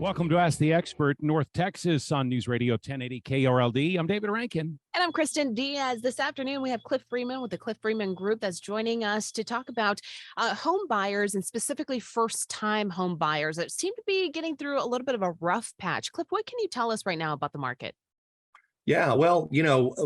Welcome to Ask the Expert, North Texas on News Radio 1080 KRLD. I'm David Rankin. And I'm Kristen Diaz. This afternoon, we have Cliff Freeman with the Cliff Freeman Group that's joining us to talk about home buyers and specifically first-time home buyers that seem to be getting through a little bit of a rough patch. Cliff, what can you tell us right now about the market? Yeah, well,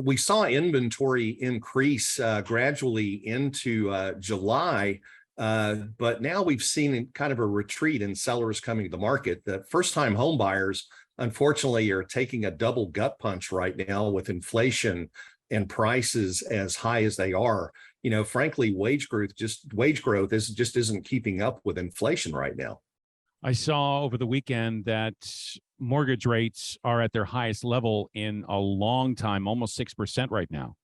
we saw inventory increase gradually into July, but now we've seen kind of a retreat in sellers coming to the market. The first-time home buyers, unfortunately, are taking a double gut punch right now with inflation and prices as high as they are. Frankly, wage growth just isn't keeping up with inflation right now. I saw over the weekend that mortgage rates are at their highest level in a long time, almost 6% right now.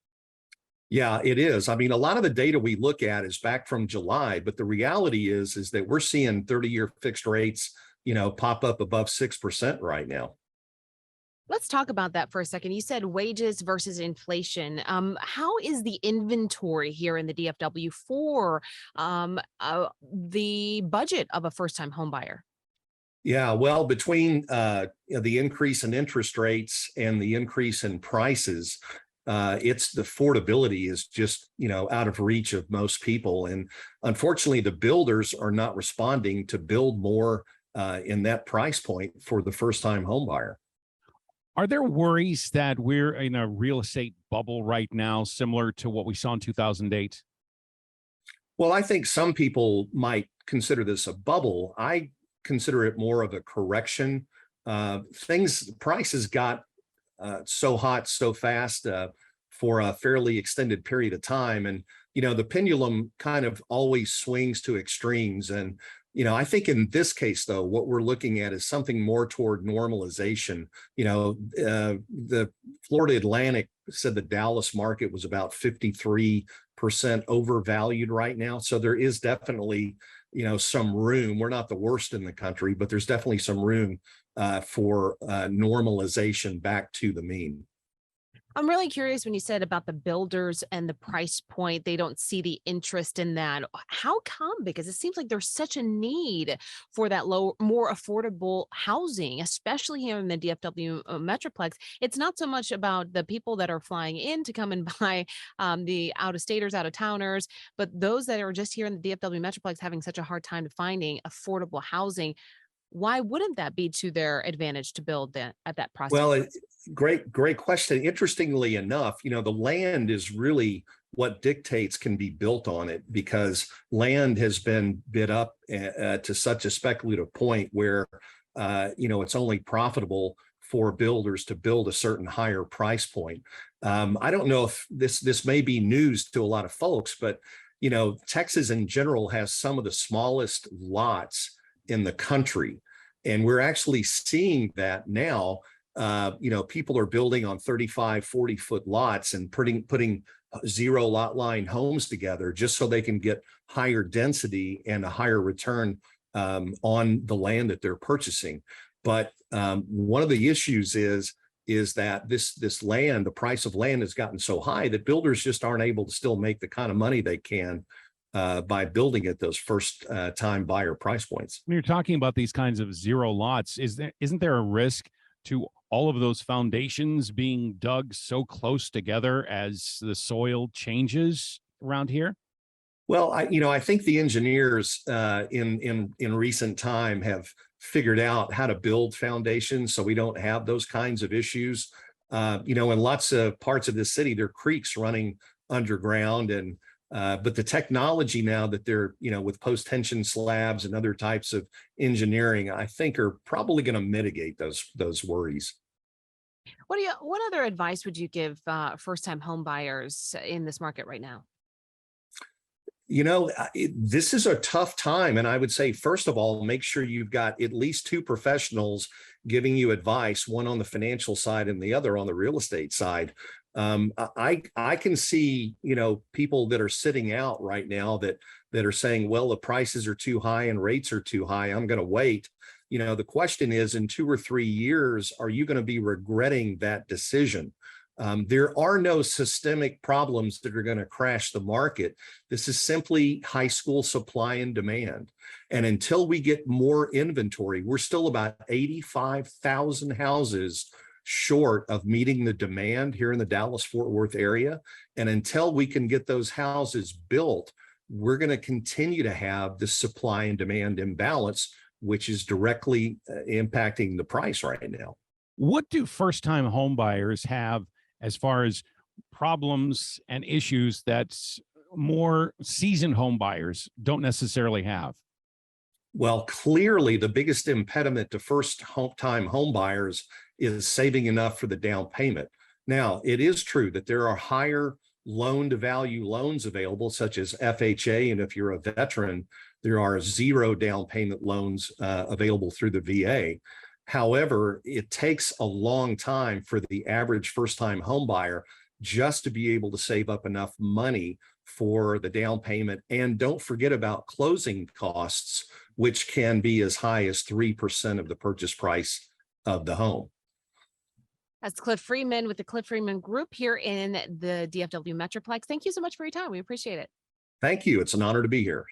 Yeah, it is. I mean, a lot of the data we look at is back from July, but the reality is that we're seeing 30-year fixed rates, pop up above 6% right now. Let's talk about that for a second. You said wages versus inflation. How is the inventory here in the DFW for the budget of a first-time home buyer? Yeah, well, between the increase in interest rates and the increase in prices, it's the affordability is just, out of reach of most people. And unfortunately, the builders are not responding to build more in that price point for the first-time home buyer. Are there worries that we're in a real estate bubble right now, similar to what we saw in 2008? Well, I think some people might consider this a bubble. I consider it more of a correction. Prices got so hot so fast for a fairly extended period of time. And, the pendulum kind of always swings to extremes. And, I think in this case, though, what we're looking at is something more toward normalization. The Florida Atlantic said the Dallas market was about 53% overvalued right now. So there is definitely, some room. We're not the worst in the country, but there's definitely some room for normalization back to the mean. I'm really curious when you said about the builders and the price point, they don't see the interest in that. How come? Because it seems like there's such a need for that more affordable housing, especially here in the DFW Metroplex. It's not so much about the people that are flying in to come and buy the out-of-staters, out-of-towners, but those that are just here in the DFW Metroplex having such a hard time finding affordable housing. Why wouldn't that be to their advantage to build that at that price? Well, great question. Interestingly enough, the land is really what dictates can be built on it, because land has been bid up to such a speculative point where, it's only profitable for builders to build a certain higher price point. I don't know if this may be news to a lot of folks, but, Texas in general has some of the smallest lots in the country. And we're actually seeing that now. People are building on 35, 40-foot lots and putting zero lot line homes together just so they can get higher density and a higher return on the land that they're purchasing. But one of the issues is that this land, the price of land has gotten so high that builders just aren't able to still make the kind of money they can by building at those first time buyer price points. When you're talking about these kinds of zero lots, isn't there a risk to all of those foundations being dug so close together as the soil changes around here? Well, I think the engineers in recent time have figured out how to build foundations so we don't have those kinds of issues. In lots of parts of the city, there are creeks running underground, and but the technology now that they're, with post-tension slabs and other types of engineering, I think are probably going to mitigate those worries. What other advice would you give first-time home buyers in this market right now? This is a tough time. And I would say, first of all, make sure you've got at least two professionals giving you advice, one on the financial side and the other on the real estate side. I can see, people that are sitting out right now that are saying, well, the prices are too high and rates are too high, I'm going to wait. The question is, in 2 or 3 years, are you going to be regretting that decision? There are no systemic problems that are going to crash the market. This is simply high school supply and demand. And until we get more inventory, we're still about 85,000 houses short of meeting the demand here in the Dallas-Fort Worth area. And until we can get those houses built, we're going to continue to have this supply and demand imbalance, which is directly impacting the price right now. What do first-time home buyers have as far as problems and issues that more seasoned home buyers don't necessarily have? Well, clearly the biggest impediment to first-time home buyers is saving enough for the down payment. Now, it is true that there are higher loan-to-value loans available, such as FHA, and if you're a veteran, there are 0 down payment loans available through the VA. However, it takes a long time for the average first-time home buyer just to be able to save up enough money for the down payment. And don't forget about closing costs, which can be as high as 3% of the purchase price of the home. That's Cliff Freeman with the Cliff Freeman Group here in the DFW Metroplex. Thank you so much for your time. We appreciate it. Thank you. It's an honor to be here.